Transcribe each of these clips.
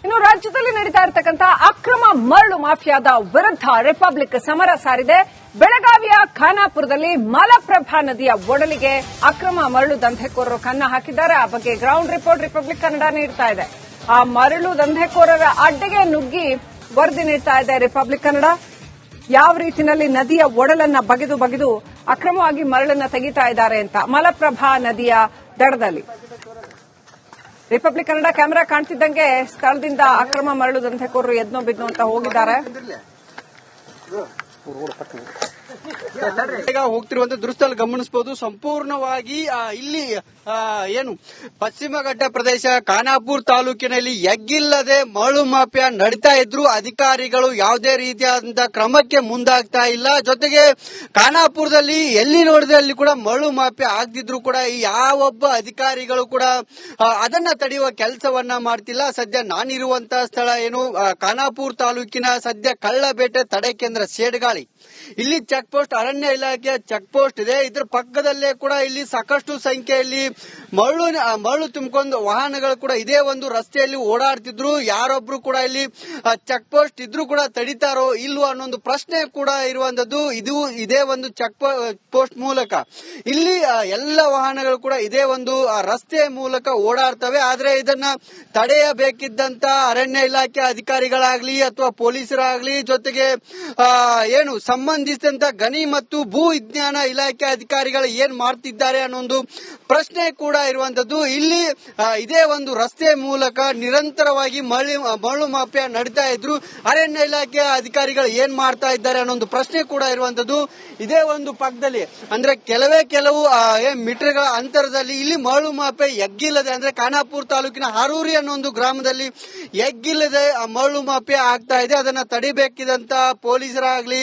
ಇನ್ನು ರಾಜ್ಯದಲ್ಲಿ ನಡೀತಾ ಇರತಕ್ಕಂತ ಅಕ್ರಮ ಮರಳು ಮಾಫಿಯಾದ ವಿರುದ್ಧ ರಿಪಬ್ಲಿಕ್ ಸಮರ ಸಾರಿದೆ. ಬೆಳಗಾವಿಯ ಖಾನಾಪುರದಲ್ಲಿ ಮಲಪ್ರಭಾ ನದಿಯ ಒಡಲಿಗೆ ಅಕ್ರಮ ಮರಳು ದಂಧೆಕೋರರು ಕನ್ನ ಹಾಕಿದ್ದಾರೆ. ಆ ಬಗ್ಗೆ ಗ್ರೌಂಡ್ ರಿಪೋರ್ಟ್ ರಿಪಬ್ಲಿಕ್ ಕನ್ನಡ ನೀಡ್ತಾ ಇದೆ. ಆ ಮರಳು ದಂಧೆಕೋರರ ಅಡ್ಡೆಗೆ ನುಗ್ಗಿ ವರದಿ ನೀಡ್ತಾ ಇದೆ ರಿಪಬ್ಲಿಕ್ ಕನ್ನಡ. ಯಾವ ರೀತಿಯಲ್ಲಿ ನದಿಯ ಒಡಲನ್ನ ಬಗೆದು ಅಕ್ರಮವಾಗಿ ಮರಳನ್ನ ತೆಗಿತಾ ಇದ್ದಾರೆ ಅಂತ ಮಲಪ್ರಭಾ ನದಿಯ ದಡದಲ್ಲಿ. ರಿಪಬ್ಲಿಕ್ ಕನ್ನಡ ಕ್ಯಾಮೆರಾ ಕಾಣ್ತಿದ್ದಂಗೆ ಸ್ಥಳದಿಂದ ಅಕ್ರಮ ಮರಳು ದಂಧೆಕೋರರು ಎದ್ನೋ ಬಿದ್ನೋ ಅಂತ ಹೋಗಿದ್ದಾರೆ. ಈಗ ಹೋಗ್ತಿರುವಂತ ದೃಶ್ಯದಲ್ಲಿ ಗಮನಿಸಬಹುದು. ಸಂಪೂರ್ಣವಾಗಿ ಇಲ್ಲಿ ಏನು ಪಶ್ಚಿಮ ಘಟ್ಟ ಪ್ರದೇಶ ಖಾನಾಪುರ ತಾಲೂಕಿನಲ್ಲಿ ಎಗ್ಗಿಲ್ಲದೆ ಮರಳು ಮಾಫಿಯಾ ನಡೀತಾ ಇದ್ರು. ಅಧಿಕಾರಿಗಳು ಯಾವುದೇ ರೀತಿಯಾದಂತಹ ಕ್ರಮಕ್ಕೆ ಮುಂದಾಗ್ತಾ ಇಲ್ಲ. ಜೊತೆಗೆ ಖಾನಾಪುರದಲ್ಲಿ ಎಲ್ಲಿ ನೋಡಿದಲ್ಲಿ ಕೂಡ ಮರಳು ಮಾಫಿಯಾ ಆಗ್ತಿದ್ರು ಕೂಡ ಯಾವೊಬ್ಬ ಅಧಿಕಾರಿಗಳು ಕೂಡ ಅದನ್ನ ತಡೆಯುವ ಕೆಲಸವನ್ನ ಮಾಡ್ತಿಲ್ಲ. ಸದ್ಯ ನಾನಿರುವಂತಹ ಸ್ಥಳ ಏನು ಖಾನಾಪುರ ತಾಲೂಕಿನ ಸದ್ಯ ಕಳ್ಳಬೇಟೆ ತಡೆ ಕೇಂದ್ರ ಸೇಡ್ಗಾಳಿ. ಇಲ್ಲಿ ಚೆಕ್ ಪೋಸ್ಟ್, ಅರಣ್ಯ ಇಲಾಖೆಯ ಚೆಕ್ ಪೋಸ್ಟ್ ಇದೆ. ಇದರ ಪಕ್ಕದಲ್ಲೇ ಕೂಡ ಇಲ್ಲಿ ಸಾಕಷ್ಟು ಸಂಖ್ಯೆಯಲ್ಲಿ ಮರಳು ತುಂಬಿಕೊಂಡು ವಾಹನಗಳು ಕೂಡ ಇದೇ ಒಂದು ರಸ್ತೆಯಲ್ಲಿ ಓಡಾಡ್ತಿದ್ರು. ಯಾರೊಬ್ರು ಕೂಡ ಇಲ್ಲಿ ಚೆಕ್ ಪೋಸ್ಟ್ ಇದ್ರೂ ಕೂಡ ತಡಿತಾರೋ ಇಲ್ವೋ ಅನ್ನೋ ಪ್ರಶ್ನೆ ಕೂಡ ಇರುವಂತದ್ದು. ಇದೇ ಒಂದು ಚೆಕ್ ಪೋಸ್ಟ್ ಮೂಲಕ ಇಲ್ಲಿ ಎಲ್ಲ ವಾಹನಗಳು ಕೂಡ ಇದೇ ಒಂದು ರಸ್ತೆ ಮೂಲಕ ಓಡಾಡ್ತವೆ. ಆದ್ರೆ ಇದನ್ನ ತಡೆಯಬೇಕಿದ್ದಂತ ಅರಣ್ಯ ಇಲಾಖೆ ಅಧಿಕಾರಿಗಳಾಗ್ಲಿ ಅಥವಾ ಪೊಲೀಸರಾಗ್ಲಿ, ಜೊತೆಗೆ ಏನು ಸಂಬಂಧಿಸಿದಂತ ಗಣಿ ಮತ್ತು ಭೂ ವಿಜ್ಞಾನ ಇಲಾಖೆ ಅಧಿಕಾರಿಗಳು ಏನ್ ಮಾಡ್ತಿದ್ದಾರೆ ಅನ್ನೋ ಒಂದು ಪ್ರಶ್ನೆ ಕೂಡ ಇರುವಂತದ್ದು. ಇಲ್ಲಿ ಇದೇ ಒಂದು ರಸ್ತೆ ಮೂಲಕ ನಿರಂತರವಾಗಿ ಮರಳು ಮಾಫಿಯಾ ನಡೀತಾ ಇದ್ರು. ಅರಣ್ಯ ಇಲಾಖೆ ಅಧಿಕಾರಿಗಳು ಏನ್ ಮಾಡ್ತಾ ಇದ್ದಾರೆ ಅನ್ನೋ ಒಂದು ಪ್ರಶ್ನೆ ಕೂಡ ಇರುವಂತದ್ದು. ಇದೇ ಒಂದು ಪಕ್ಕದಲ್ಲಿ ಅಂದ್ರೆ ಕೆಲವು ಮೀಟರ್ಗಳ ಅಂತರದಲ್ಲಿ ಇಲ್ಲಿ ಮರಳು ಮಾಫಿಯಾ ಎಗ್ಗಿಲ್ಲದೆ, ಅಂದ್ರೆ ಖಾನಾಪುರ ತಾಲೂಕಿನ ಹಾರೂರಿ ಅನ್ನೋ ಒಂದು ಗ್ರಾಮದಲ್ಲಿ ಎಗ್ಗಿಲ್ಲದೆ ಮರಳು ಮಾಫಿಯಾ ಆಗ್ತಾ ಇದೆ. ಅದನ್ನ ತಡಿಬೇಕಿದಂತ ಪೊಲೀಸರಾಗ್ಲಿ,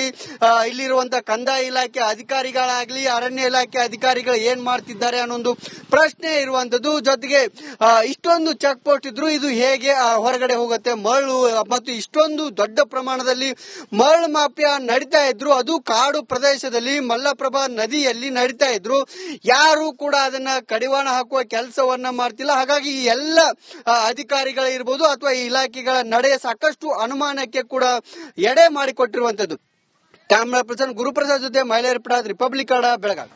ಇಲ್ಲಿರುವಂತಹ ಕಂದಾಯ ಇಲಾಖೆ ಅಧಿಕಾರಿಗಳಾಗ್ಲಿ, ಅರಣ್ಯ ಇಲಾಖೆ ಅಧಿಕಾರಿಗಳು ಏನ್ ಮಾಡ್ತಿದ್ದಾರೆ ಅನ್ನೋ ಒಂದು ಪ್ರಶ್ನೆ ಇರುವಂತದ್ದು. ಜೊತೆಗೆ ಇಷ್ಟೊಂದು ಚೆಕ್ ಪೋಸ್ಟ್ ಇದ್ರು ಇದು ಹೇಗೆ ಹೊರಗಡೆ ಹೋಗುತ್ತೆ ಮರಳು, ಮತ್ತು ಇಷ್ಟೊಂದು ದೊಡ್ಡ ಪ್ರಮಾಣದಲ್ಲಿ ಮರಳು ಮಾಫಿಯಾ ನಡೀತಾ ಇದ್ರು. ಅದು ಕಾಡು ಪ್ರದೇಶದಲ್ಲಿ ಮಲಪ್ರಭಾ ನದಿಯಲ್ಲಿ ನಡೀತಾ ಇದ್ರು. ಯಾರು ಕೂಡ ಅದನ್ನ ಕಡಿವಾಣ ಹಾಕುವ ಕೆಲಸವನ್ನ ಮಾಡ್ತಿಲ್ಲ. ಹಾಗಾಗಿ ಈ ಎಲ್ಲ ಅಧಿಕಾರಿಗಳಿರ್ಬೋದು ಅಥವಾ ಈ ಇಲಾಖೆಗಳ ನಡೆ ಸಾಕಷ್ಟು ಅನುಮಾನಕ್ಕೆ ಕೂಡ ಎಡೆ ಮಾಡಿಕೊಟ್ಟಿರುವಂತದ್ದು. ಕ್ಯಾಮರಾ ಪರ್ಸನ್ ಗುರುಪ್ರಸಾದ್ ಜೊತೆ ಮೈಲಾರಪುರ, ರಿಪಬ್ಲಿಕ್ ಕನ್ನಡ, ಬೆಳಗಾವಿ.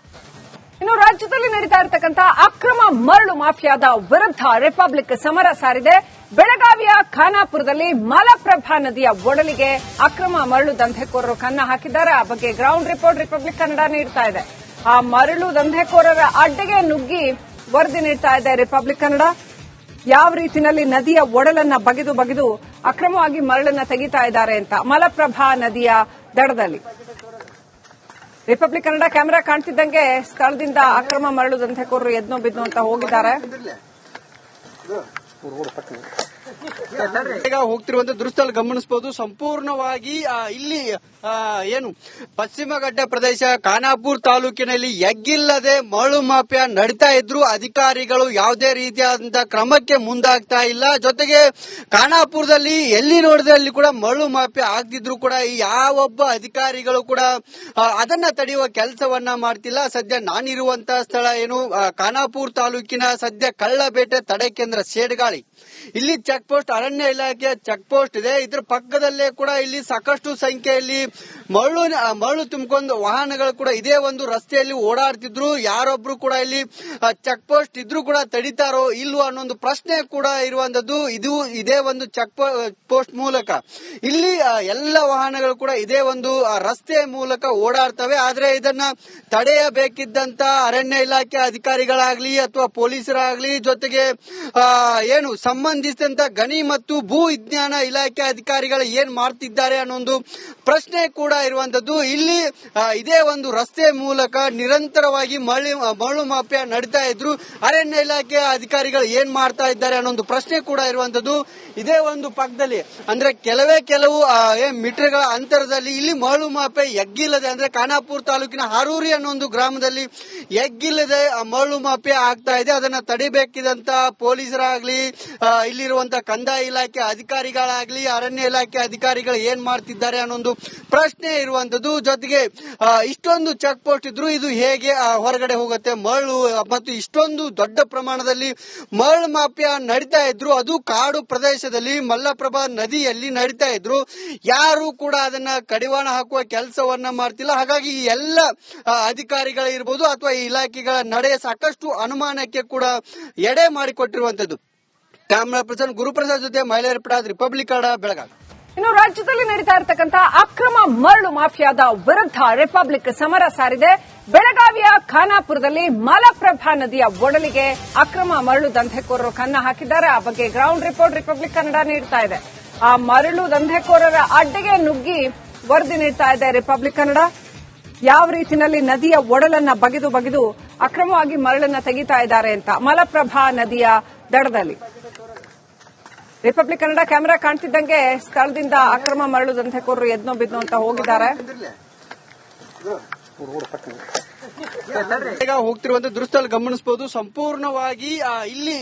ಇನ್ನು ರಾಜ್ಯದಲ್ಲಿ ನಡೀತಾ ಇರತಕ್ಕಂತ ಅಕ್ರಮ ಮರಳು ಮಾಫಿಯಾದ ವಿರುದ್ಧ ರಿಪಬ್ಲಿಕ್ ಸಮರ ಸಾರಿದೆ. ಬೆಳಗಾವಿಯ ಖಾನಾಪುರದಲ್ಲಿ ಮಲಪ್ರಭಾ ನದಿಯ ಒಡಲಿಗೆ ಅಕ್ರಮ ಮರಳು ದಂಧೆಕೋರರು ಕನ್ನ ಹಾಕಿದ್ದಾರೆ. ಆ ಬಗ್ಗೆ ಗ್ರೌಂಡ್ ರಿಪೋರ್ಟ್ ರಿಪಬ್ಲಿಕ್ ಕನ್ನಡ ನೀಡ್ತಾ ಇದೆ. ಆ ಮರಳು ದಂಧೆಕೋರರ ಅಡ್ಡೆಗೆ ನುಗ್ಗಿ ವರದಿ ನೀಡ್ತಾ ಇದೆ ರಿಪಬ್ಲಿಕ್ ಕನ್ನಡ. ಯಾವ ರೀತಿಯಲ್ಲಿ ನದಿಯ ಒಡಲನ್ನ ಬಗೆದು ಅಕ್ರಮವಾಗಿ ಮರಳನ್ನ ತೆಗಿತಾ ಇದ್ದಾರೆ ಅಂತ ಮಲಪ್ರಭಾ ನದಿಯ ದಡದಲ್ಲಿ. ರಿಪಬ್ಲಿಕ್ ಕನ್ನಡ ಕ್ಯಾಮೆರಾ ಕಾಣ್ತಿದ್ದಂಗೆ ಸ್ಥಳದಿಂದ ಅಕ್ರಮ ಮರಳು ದಂಧೆಕೋರರು ಎದ್ನೋ ಬಿದ್ನೋ ಅಂತ ಹೋಗಿದ್ದಾರೆ. ಈಗ ಹೋಗ್ತಿರುವಂತ ದೃಶ್ಯದಲ್ಲಿ ಗಮನಿಸಬಹುದು. ಸಂಪೂರ್ಣವಾಗಿ ಇಲ್ಲಿ ಏನು ಪಶ್ಚಿಮ ಘಟ್ಟ ಪ್ರದೇಶ ಖಾನಾಪುರ ತಾಲೂಕಿನಲ್ಲಿ ಎಗ್ಗಿಲ್ಲದೆ ಮರಳು ಮಾಫಿಯಾ ನಡೀತಾ ಇದ್ರು. ಅಧಿಕಾರಿಗಳು ಯಾವುದೇ ರೀತಿಯಾದಂತಹ ಕ್ರಮಕ್ಕೆ ಮುಂದಾಗ್ತಾ ಇಲ್ಲ. ಜೊತೆಗೆ ಖಾನಾಪುರದಲ್ಲಿ ಎಲ್ಲಿ ನೋಡಿದಲ್ಲಿ ಕೂಡ ಮರಳು ಮಾಫಿಯಾ ಆಗ್ತಿದ್ರು ಕೂಡ ಯಾವೊಬ್ಬ ಅಧಿಕಾರಿಗಳು ಕೂಡ ಅದನ್ನ ತಡೆಯುವ ಕೆಲಸವನ್ನ ಮಾಡ್ತಿಲ್ಲ. ಸದ್ಯ ನಾನಿರುವಂತಹ ಸ್ಥಳ ಏನು ಖಾನಾಪುರ ತಾಲೂಕಿನ ಸದ್ಯ ಕಳ್ಳಬೇಟೆ ತಡೆ ಕೇಂದ್ರ ಸೇಡ್ಗಾಳಿ. ಇಲ್ಲಿ ಚೆಕ್ ಪೋಸ್ಟ್, ಅರಣ್ಯ ಇಲಾಖೆಯ ಚೆಕ್ ಪೋಸ್ಟ್ ಇದೆ. ಇದರ ಪಕ್ಕದಲ್ಲೇ ಕೂಡ ಇಲ್ಲಿ ಸಾಕಷ್ಟು ಸಂಖ್ಯೆಯಲ್ಲಿ ಮರಳು ತುಂಬಿಕೊಂಡು ವಾಹನಗಳು ಕೂಡ ಇದೇ ಒಂದು ರಸ್ತೆಯಲ್ಲಿ ಓಡಾಡ್ತಿದ್ರು. ಯಾರೊಬ್ರು ಕೂಡ ಇಲ್ಲಿ ಚೆಕ್ ಪೋಸ್ಟ್ ಇದ್ರೂ ಕೂಡ ತಡಿತಾರೋ ಇಲ್ವೋ ಅನ್ನೋ ಪ್ರಶ್ನೆ ಕೂಡ ಇರುವಂತದ್ದು. ಇದೇ ಒಂದು ಚೆಕ್ ಪೋಸ್ಟ್ ಮೂಲಕ ಇಲ್ಲಿ ಎಲ್ಲ ವಾಹನಗಳು ಕೂಡ ಇದೇ ಒಂದು ರಸ್ತೆ ಮೂಲಕ ಓಡಾಡ್ತವೆ. ಆದ್ರೆ ಇದನ್ನ ತಡೆಯಬೇಕಿದ್ದಂತ ಅರಣ್ಯ ಇಲಾಖೆ ಅಧಿಕಾರಿಗಳಾಗ್ಲಿ ಅಥವಾ ಪೊಲೀಸರಾಗ್ಲಿ, ಜೊತೆಗೆ ಏನು ಸಂಬಂಧಿಸಿದಂತ ಗಣಿ ಮತ್ತು ಭೂ ವಿಜ್ಞಾನ ಇಲಾಖೆ ಅಧಿಕಾರಿಗಳು ಏನ್ ಮಾಡ್ತಿದ್ದಾರೆ ಅನ್ನೋ ಒಂದು ಪ್ರಶ್ನೆ ಕೂಡ ಇರುವಂತದ್ದು. ಇಲ್ಲಿ ಇದೇ ಒಂದು ರಸ್ತೆ ಮೂಲಕ ನಿರಂತರವಾಗಿ ಮರಳು ಮಾಫಿಯಾ ನಡೀತಾ ಇದ್ರು. ಅರಣ್ಯ ಇಲಾಖೆ ಅಧಿಕಾರಿಗಳು ಏನ್ ಮಾಡ್ತಾ ಇದ್ದಾರೆ ಅನ್ನೋ ಒಂದು ಪ್ರಶ್ನೆ ಕೂಡ ಇರುವಂತದ್ದು. ಇದೇ ಒಂದು ಪಕ್ಕದಲ್ಲಿ ಅಂದ್ರೆ ಕೆಲವು ಮೀಟರ್ಗಳ ಅಂತರದಲ್ಲಿ ಇಲ್ಲಿ ಮರಳು ಮಾಫಿಯಾ ಎಗ್ಗಿಲ್ಲದೆ, ಅಂದ್ರೆ ಖಾನಾಪುರ ತಾಲೂಕಿನ ಹಾರೂರಿ ಅನ್ನೋ ಒಂದು ಗ್ರಾಮದಲ್ಲಿ ಎಗ್ಗಿಲ್ಲದೆ ಮರಳು ಮಾಫಿಯಾ ಆಗ್ತಾ ಇದೆ. ಅದನ್ನ ತಡಿಬೇಕಿದಂತ ಪೊಲೀಸರಾಗ್ಲಿ, ಇಲ್ಲಿರುವಂತಹ ಕಂದಾಯ ಇಲಾಖೆ ಅಧಿಕಾರಿಗಳಾಗ್ಲಿ, ಅರಣ್ಯ ಇಲಾಖೆ ಅಧಿಕಾರಿಗಳು ಏನ್ ಮಾಡ್ತಿದ್ದಾರೆ ಅನ್ನೋ ಒಂದು ಪ್ರಶ್ನೆ ಪ್ರಶ್ನೆ ಇರುವಂತದ್ದು. ಜೊತೆಗೆ ಇಷ್ಟೊಂದು ಚೆಕ್ ಪೋಸ್ಟ್ ಇದ್ರು ಇದು ಹೇಗೆ ಹೊರಗಡೆ ಹೋಗುತ್ತೆ ಮರಳು, ಮತ್ತು ಇಷ್ಟೊಂದು ದೊಡ್ಡ ಪ್ರಮಾಣದಲ್ಲಿ ಮರಳು ಮಾಫಿಯಾ ನಡೀತಾ ಇದ್ರು, ಅದು ಕಾಡು ಪ್ರದೇಶದಲ್ಲಿ ಮಲ್ಲಪ್ರಭಾ ನದಿಯಲ್ಲಿ ನಡೀತಾ ಇದ್ರು. ಯಾರು ಕೂಡ ಅದನ್ನ ಕಡಿವಾಣ ಹಾಕುವ ಕೆಲಸವನ್ನ ಮಾಡ್ತಿಲ್ಲ. ಹಾಗಾಗಿ ಈ ಎಲ್ಲ ಅಧಿಕಾರಿಗಳಿರ್ಬೋದು ಅಥವಾ ಈ ಇಲಾಖೆಗಳ ನಡೆ ಸಾಕಷ್ಟು ಅನುಮಾನಕ್ಕೆ ಕೂಡ ಎಡೆ ಮಾಡಿಕೊಟ್ಟಿರುವಂತದ್ದು. ಕ್ಯಾಮರಾ ಪರ್ಸನ್ ಗುರುಪ್ರಸಾದ್ ಜೊತೆ ಮಹಿಳೆಯರ ಪಡಾದ್ ರಿಪಬ್ಲಿಕ್ ಕನ್ನಡ, ಬೆಳಗಾವಿ. ಇನ್ನು ರಾಜ್ಯದಲ್ಲಿ ನಡೀತಾ ಇರತಕ್ಕಂತಹ ಅಕ್ರಮ ಮರಳು ಮಾಫಿಯಾದ ವಿರುದ್ಧ ರಿಪಬ್ಲಿಕ್ ಸಮರ ಸಾರಿದೆ. ಬೆಳಗಾವಿಯ ಖಾನಾಪುರದಲ್ಲಿ ಮಲಪ್ರಭಾ ನದಿಯ ಒಡಲಿಗೆ ಅಕ್ರಮ ಮರಳು ದಂಧೆಕೋರರು ಕನ್ನ ಹಾಕಿದ್ದಾರೆ. ಆ ಬಗ್ಗೆ ಗ್ರೌಂಡ್ ರಿಪೋರ್ಟ್ ರಿಪಬ್ಲಿಕ್ ಕನ್ನಡ ನೀಡ್ತಾ ಇದೆ. ಆ ಮರಳು ದಂಧೆಕೋರರ ಅಡ್ಡೆಗೆ ನುಗ್ಗಿ ವರದಿ ನೀಡ್ತಾ ಇದೆ ರಿಪಬ್ಲಿಕ್ ಕನ್ನಡ. ಯಾವ ರೀತಿಯಲ್ಲಿ ನದಿಯ ಒಡಲನ್ನ ಬಗೆದು ಅಕ್ರಮವಾಗಿ ಮರಳನ್ನ ತೆಗಿತಾ ಇದ್ದಾರೆ ಅಂತ ಮಲಪ್ರಭಾ ನದಿಯ ದಡದಲ್ಲಿ. ರಿಪಬ್ಲಿಕ್ ಕನ್ನಡ ಕ್ಯಾಮೆರಾ ಕಾಣ್ತಿದ್ದಂಗೆ ಸ್ಥಳದಿಂದ ಅಕ್ರಮ ಮರಳು ದಂಧೆಕೋರರು ಎದ್ನೋ ಬಿದ್ನೋ ಅಂತ ಹೋಗಿದ್ದಾರೆ. ಈಗ ಹೋಗ್ತಿರುವಂತ ದೃಶ್ಯದಲ್ಲಿ ಗಮನಿಸಬಹುದು. ಸಂಪೂರ್ಣವಾಗಿ ಇಲ್ಲಿ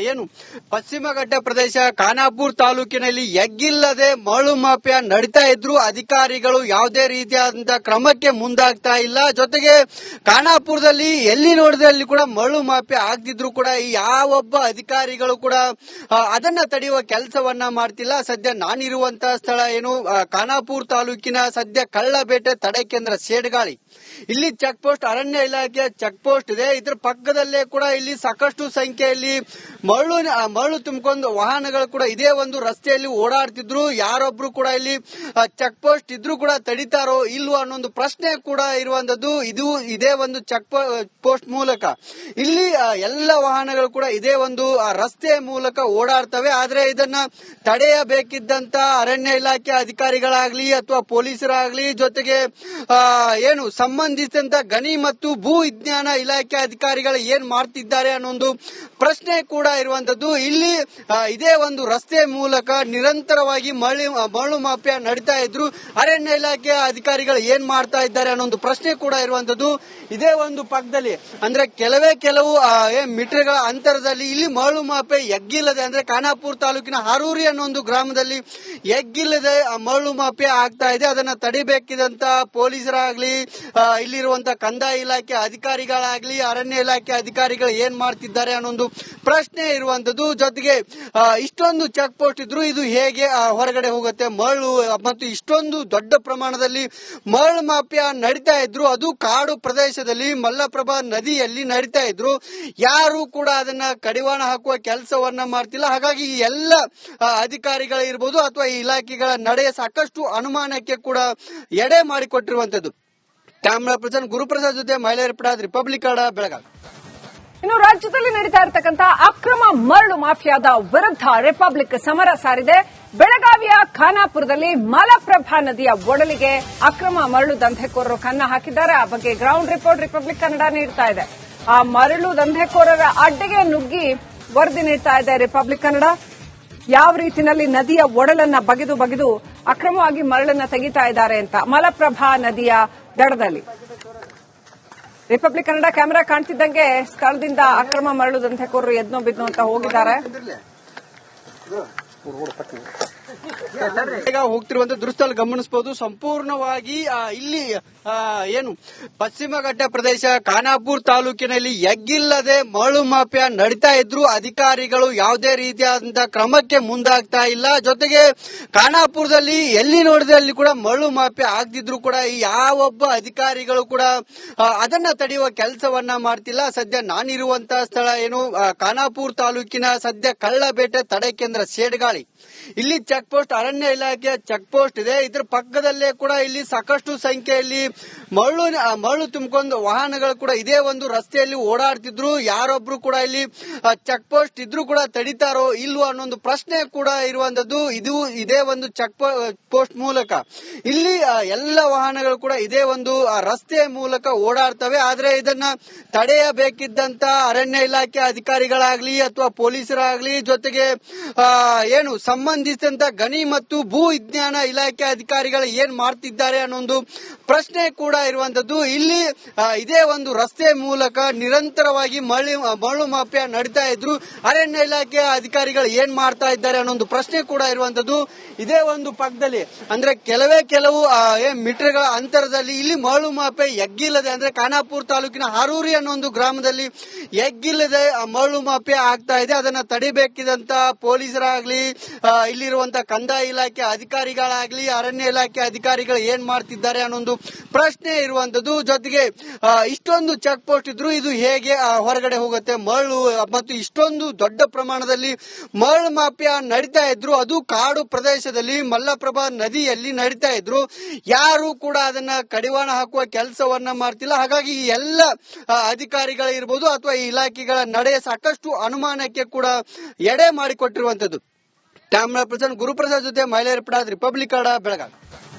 ಏನು ಪಶ್ಚಿಮ ಘಟ್ಟ ಪ್ರದೇಶ ಖಾನಾಪುರ ತಾಲೂಕಿನಲ್ಲಿ ಎಗ್ಗಿಲ್ಲದೆ ಮರಳು ಮಾಫಿಯಾ ನಡೀತಾ ಇದ್ರು. ಅಧಿಕಾರಿಗಳು ಯಾವುದೇ ರೀತಿಯಾದಂತಹ ಕ್ರಮಕ್ಕೆ ಮುಂದಾಗ್ತಾ ಇಲ್ಲ. ಜೊತೆಗೆ ಖಾನಾಪುರದಲ್ಲಿ ಎಲ್ಲಿ ನೋಡಿದ್ರೆ ಅಲ್ಲಿ ಕೂಡ ಮರಳು ಮಾಫಿಯಾ ಆಗ್ತಿದ್ರು ಕೂಡ ಯಾವೊಬ್ಬ ಅಧಿಕಾರಿಗಳು ಕೂಡ ಅದನ್ನ ತಡೆಯುವ ಕೆಲಸವನ್ನ ಮಾಡ್ತಿಲ್ಲ. ಸದ್ಯ ನಾನಿರುವಂತಹ ಸ್ಥಳ ಏನು ಖಾನಾಪುರ ತಾಲೂಕಿನ ಸದ್ಯ ಕಳ್ಳಬೇಟೆ ತಡೆ ಕೇಂದ್ರ ಸೇಡ್ಗಾಳಿ, ಇಲ್ಲಿ ಚೆಕ್ ಪೋಸ್ಟ್ ಅರಣ್ಯ ಇಲಾಖೆಯ ಚೆಕ್ ಪೋಸ್ಟ್ ಇದೆ. ಇದರ ಪಕ್ಕದಲ್ಲೇ ಕೂಡ ಇಲ್ಲಿ ಸಾಕಷ್ಟು ಸಂಖ್ಯೆಯಲ್ಲಿ ಮರಳು ತುಂಬಿಕೊಂಡು ವಾಹನಗಳು ಕೂಡ ಇದೇ ಒಂದು ರಸ್ತೆಯಲ್ಲಿ ಓಡಾಡ್ತಿದ್ರು. ಯಾರೊಬ್ರು ಕೂಡ ಇಲ್ಲಿ ಚೆಕ್ ಪೋಸ್ಟ್ ಇದ್ರೂ ಕೂಡ ತಡಿತಾರೋ ಇಲ್ವೋ ಅನ್ನೊಂದು ಪ್ರಶ್ನೆ ಕೂಡ ಇರುವಂತದ್ದು. ಇದೇ ಒಂದು ಚೆಕ್ ಪೋಸ್ಟ್ ಮೂಲಕ ಇಲ್ಲಿ ಎಲ್ಲ ವಾಹನಗಳು ಕೂಡ ಇದೇ ಒಂದು ರಸ್ತೆ ಮೂಲಕ ಓಡಾಡ್ತವೆ. ಆದ್ರೆ ಇದನ್ನ ತಡೆಯಬೇಕಿದ್ದಂತ ಅರಣ್ಯ ಇಲಾಖೆ ಅಧಿಕಾರಿಗಳಾಗ್ಲಿ ಅಥವಾ ಪೊಲೀಸರಾಗ್ಲಿ, ಜೊತೆಗೆ ಏನು ಸಂಬಂಧಿಸಿದಂತ ಗಣಿ ಮತ್ತು ಭೂ ವಿಜ್ಞಾನ ಇಲಾಖೆ ಅಧಿಕಾರಿಗಳು ಏನ್ ಮಾಡ್ತಿದ್ದಾರೆ ಅನ್ನೋ ಒಂದು ಪ್ರಶ್ನೆ ಕೂಡ ಇರುವಂತದ್ದು. ಇಲ್ಲಿ ಇದೇ ಒಂದು ರಸ್ತೆ ಮೂಲಕ ನಿರಂತರವಾಗಿ ಮರಳು ಮಾಫಿಯಾ ನಡೀತಾ ಇದ್ರು. ಅರಣ್ಯ ಇಲಾಖೆ ಅಧಿಕಾರಿಗಳು ಏನ್ ಮಾಡ್ತಾ ಇದ್ದಾರೆ ಅನ್ನೋ ಒಂದು ಪ್ರಶ್ನೆ ಕೂಡ ಇರುವಂತದ್ದು. ಇದೇ ಒಂದು ಪಕ್ಕದಲ್ಲಿ ಅಂದ್ರೆ ಕೆಲವು ಮೀಟರ್ಗಳ ಅಂತರದಲ್ಲಿ ಇಲ್ಲಿ ಮರಳು ಮಾಫಿಯಾ ಎಗ್ಗಿಲ್ಲದೆ, ಅಂದ್ರೆ ಖಾನಾಪುರ ತಾಲೂಕಿನ ಹಾರೂರಿ ಅನ್ನೋ ಒಂದು ಗ್ರಾಮದಲ್ಲಿ ಎಗ್ಗಿಲ್ಲದೆ ಮರಳು ಮಾಫಿಯಾ ಆಗ್ತಾ ಇದೆ. ಅದನ್ನ ತಡಿಬೇಕಿದಂತ ಪೊಲೀಸರಾಗ್ಲಿ, ಇಲ್ಲಿರುವಂತಹ ಕಂದಾಯ ಇಲಾಖೆ ಅಧಿಕಾರಿಗಳಾಗ್ಲಿ, ಅರಣ್ಯ ಇಲಾಖೆ ಅಧಿಕಾರಿಗಳು ಏನ್ ಮಾಡ್ತಿದ್ದಾರೆ ಅನ್ನೋ ಒಂದು ಪ್ರಶ್ನೆ ಇರುವಂತದ್ದು. ಜೊತೆಗೆ ಇಷ್ಟೊಂದು ಚೆಕ್ ಪೋಸ್ಟ್ ಇದ್ರು ಇದು ಹೇಗೆ ಹೊರಗಡೆ ಹೋಗುತ್ತೆ ಮರಳು, ಮತ್ತು ಇಷ್ಟೊಂದು ದೊಡ್ಡ ಪ್ರಮಾಣದಲ್ಲಿ ಮರಳು ಮಾಫಿಯಾ ನಡೀತಾ ಇದ್ರು, ಅದು ಕಾಡು ಪ್ರದೇಶದಲ್ಲಿ ಮಲ್ಲಪ್ರಭಾ ನದಿಯಲ್ಲಿ ನಡೀತಾ ಇದ್ರು. ಯಾರು ಕೂಡ ಅದನ್ನ ಕಡಿವಾಣ ಹಾಕುವ ಕೆಲಸವನ್ನ ಮಾಡ್ತಿಲ್ಲ. ಹಾಗಾಗಿ ಈ ಎಲ್ಲ ಅಧಿಕಾರಿಗಳಿರ್ಬೋದು ಅಥವಾ ಈ ಇಲಾಖೆಗಳ ನಡೆ ಸಾಕಷ್ಟು ಅನುಮಾನಕ್ಕೆ ಕೂಡ ಎಡೆ ಮಾಡಿಕೊಟ್ಟಿರುವಂತದ್ದು. ಕ್ಯಾಮರಾ ಪರ್ಸನ್ ಗುರುಪ್ರಸಾದ್ ಜೊತೆ ಮಹಿಳೆಯರ ಪಡಾದ್ ರಿಪಬ್ಲಿಕ್ ಕನ್ನಡ, ಬೆಳಗಾವಿ. ಇನ್ನು ರಾಜ್ಯದಲ್ಲಿ ನಡೀತಾ ಇರತಕ್ಕಂತಹ ಅಕ್ರಮ ಮರಳು ಮಾಫಿಯಾದ ವಿರುದ್ಧ ರಿಪಬ್ಲಿಕ್ ಸಮರ ಸಾರಿದೆ. ಬೆಳಗಾವಿಯ ಖಾನಾಪುರದಲ್ಲಿ ಮಲಪ್ರಭಾ ನದಿಯ ಒಡಲಿಗೆ ಅಕ್ರಮ ಮರಳು ದಂಧೆಕೋರರು ಕನ್ನ ಹಾಕಿದ್ದಾರೆ. ಆ ಬಗ್ಗೆ ಗ್ರೌಂಡ್ ರಿಪೋರ್ಟ್ ರಿಪಬ್ಲಿಕ್ ಕನ್ನಡ ನೀಡ್ತಾ ಇದೆ. ಆ ಮರಳು ದಂಧೆಕೋರರ ಅಡ್ಡೆಗೆ ನುಗ್ಗಿ ವರದಿ ನೀಡ್ತಾ ಇದೆ ರಿಪಬ್ಲಿಕ್ ಕನ್ನಡ. ಯಾವ ರೀತಿಯಲ್ಲಿ ನದಿಯ ಒಡಲನ್ನ ಬಗೆದು ಅಕ್ರಮವಾಗಿ ಮರಳನ್ನ ತೆಗಿತಾ ಇದ್ದಾರೆ ಅಂತ ಮಲಪ್ರಭಾ ನದಿಯ ದಡದಲ್ಲಿ. ರಿಪಬ್ಲಿಕ್ ಕನ್ನಡ ಕ್ಯಾಮೆರಾ ಕಾಣ್ತಿದ್ದಂಗೆ ಸ್ಥಳದಿಂದ ಅಕ್ರಮ ಮರಳು ದಂಧೆಕೋರರು ಎದ್ನೋ ಬಿದ್ನೋ ಅಂತ ಹೋಗಿದ್ದಾರೆ. ಈಗ ಹೋಗ್ತಿರುವಂತ ದೃಶ್ಯದಲ್ಲಿ ಗಮನಿಸಬಹುದು. ಸಂಪೂರ್ಣವಾಗಿ ಇಲ್ಲಿ ಏನು ಪಶ್ಚಿಮ ಘಟ್ಟ ಪ್ರದೇಶ ಖಾನಾಪುರ ತಾಲೂಕಿನಲ್ಲಿ ಎಗ್ಗಿಲ್ಲದೆ ಮರಳು ಮಾಫಿಯಾ ನಡೀತಾ ಇದ್ರು. ಅಧಿಕಾರಿಗಳು ಯಾವುದೇ ರೀತಿಯಾದಂತಹ ಕ್ರಮಕ್ಕೆ ಮುಂದಾಗ್ತಾ ಇಲ್ಲ. ಜೊತೆಗೆ ಖಾನಾಪುರದಲ್ಲಿ ಎಲ್ಲಿ ನೋಡಿದ್ರೆ ಅಲ್ಲಿ ಕೂಡ ಮರಳು ಮಾಫಿಯಾ ಆಗ್ತಿದ್ರು ಕೂಡ ಯಾವೊಬ್ಬ ಅಧಿಕಾರಿಗಳು ಕೂಡ ಅದನ್ನ ತಡೆಯುವ ಕೆಲಸವನ್ನ ಮಾಡ್ತಿಲ್ಲ. ಸದ್ಯ ನಾನಿರುವಂತಹ ಸ್ಥಳ ಏನು ಖಾನಾಪುರ ತಾಲೂಕಿನ ಸದ್ಯ ಕಳ್ಳಬೇಟೆ ತಡೆ ಕೇಂದ್ರ ಸೇಡ್ಗಾಳಿ, ಇಲ್ಲಿ ಚೆಕ್ ಪೋಸ್ಟ್ ಅರಣ್ಯ ಇಲಾಖೆಯ ಚೆಕ್ ಪೋಸ್ಟ್ ಇದೆ. ಇದರ ಪಕ್ಕದಲ್ಲೇ ಕೂಡ ಇಲ್ಲಿ ಸಾಕಷ್ಟು ಸಂಖ್ಯೆಯಲ್ಲಿ ಮರಳು ತುಂಬಿಕೊಂಡು ವಾಹನಗಳು ಕೂಡ ಇದೇ ಒಂದು ರಸ್ತೆಯಲ್ಲಿ ಓಡಾಡ್ತಿದ್ರು. ಯಾರೊಬ್ರು ಕೂಡ ಇಲ್ಲಿ ಚೆಕ್ ಪೋಸ್ಟ್ ಇದ್ರೂ ಕೂಡ ತಡಿತಾರೋ ಇಲ್ವೋ ಅನ್ನೊಂದು ಪ್ರಶ್ನೆ ಕೂಡ ಇರುವಂತದ್ದು. ಇದೇ ಒಂದು ಚೆಕ್ ಪೋಸ್ಟ್ ಮೂಲಕ ಇಲ್ಲಿ ಎಲ್ಲ ವಾಹನಗಳು ಕೂಡ ಇದೇ ಒಂದು ರಸ್ತೆ ಮೂಲಕ ಓಡಾಡ್ತವೆ. ಆದ್ರೆ ಇದನ್ನ ತಡೆಯಬೇಕಿದ್ದಂತ ಅರಣ್ಯ ಇಲಾಖೆ ಅಧಿಕಾರಿಗಳಾಗ್ಲಿ ಅಥವಾ ಪೊಲೀಸರಾಗ್ಲಿ, ಜೊತೆಗೆ ಏನು ಸಂಬಂಧಿಸಿದಂತ ಗಣಿ ಮತ್ತು ಭೂ ವಿಜ್ಞಾನ ಇಲಾಖೆ ಅಧಿಕಾರಿಗಳು ಏನ್ ಮಾಡ್ತಿದ್ದಾರೆ ಅನ್ನೋ ಒಂದು ಪ್ರಶ್ನೆ ಕೂಡ ಇರುವಂತದ್ದು. ಇಲ್ಲಿ ಇದೇ ಒಂದು ರಸ್ತೆ ಮೂಲಕ ನಿರಂತರವಾಗಿ ಮರಳು ಮಾಫಿಯಾ ನಡೀತಾ ಇದ್ರು. ಅರಣ್ಯ ಇಲಾಖೆ ಅಧಿಕಾರಿಗಳು ಏನ್ ಮಾಡ್ತಾ ಇದ್ದಾರೆ ಅನ್ನೋ ಒಂದು ಪ್ರಶ್ನೆ ಕೂಡ ಇರುವಂತದ್ದು. ಇದೇ ಒಂದು ಪಕ್ಕದಲ್ಲಿ ಅಂದ್ರೆ ಕೆಲವು ಮೀಟರ್ಗಳ ಅಂತರದಲ್ಲಿ ಇಲ್ಲಿ ಮರಳು ಮಾಫಿಯಾ ಎಗ್ಗಿಲ್ಲದೆ ಅಂದ್ರೆ ಖಾನಾಪುರ ತಾಲೂಕಿನ ಹಾರೂರಿ ಅನ್ನೋ ಒಂದು ಗ್ರಾಮದಲ್ಲಿ ಎಗ್ಗಿಲ್ಲದೆ ಮರಳು ಮಾಫಿಯಾ ಆಗ್ತಾ ಇದೆ. ಅದನ್ನ ತಡಿಬೇಕಿದಂತ ಪೊಲೀಸರಾಗ್ಲಿ, ಇಲ್ಲಿರುವಂತಹ ಕಂದಾಯ ಇಲಾಖೆ ಅಧಿಕಾರಿಗಳಾಗ್ಲಿ, ಅರಣ್ಯ ಇಲಾಖೆ ಅಧಿಕಾರಿಗಳು ಏನ್ ಮಾಡ್ತಿದ್ದಾರೆ ಅನ್ನೋ ಒಂದು ಪ್ರಶ್ನೆ ಇರುವಂತದ್ದು. ಜೊತೆಗೆ ಇಷ್ಟೊಂದು ಚೆಕ್ ಪೋಸ್ಟ್ ಇದ್ರು ಇದು ಹೇಗೆ ಹೊರಗಡೆ ಹೋಗುತ್ತೆ ಮರಳು, ಮತ್ತು ಇಷ್ಟೊಂದು ದೊಡ್ಡ ಪ್ರಮಾಣದಲ್ಲಿ ಮರಳು ಮಾಫಿಯಾ ನಡೀತಾ ಇದ್ರು. ಅದು ಕಾಡು ಪ್ರದೇಶದಲ್ಲಿ ಮಲ್ಲಪ್ರಭಾ ನದಿಯಲ್ಲಿ ನಡೀತಾ ಇದ್ರು. ಯಾರು ಕೂಡ ಅದನ್ನ ಕಡಿವಾಣ ಹಾಕುವ ಕೆಲಸವನ್ನ ಮಾಡ್ತಿಲ್ಲ. ಹಾಗಾಗಿ ಈ ಎಲ್ಲ ಅಧಿಕಾರಿಗಳಿರ್ಬೋದು ಅಥವಾ ಈ ಇಲಾಖೆಗಳ ನಡೆ ಸಾಕಷ್ಟು ಅನುಮಾನಕ್ಕೆ ಕೂಡ ಎಡೆ ಮಾಡಿಕೊಟ್ಟಿರುವಂತದ್ದು. ಕ್ಯಾಮರಾ ಪರ್ಸನ್ ಗುರುಪ್ರಸಾದ್ ಜೊತೆ ಮೈಲೇರ್ ಪಡಾದ್, ರಿಪಬ್ಲಿಕ್ ಕನ್ನಡ, ಬೆಳಗಾವಿ.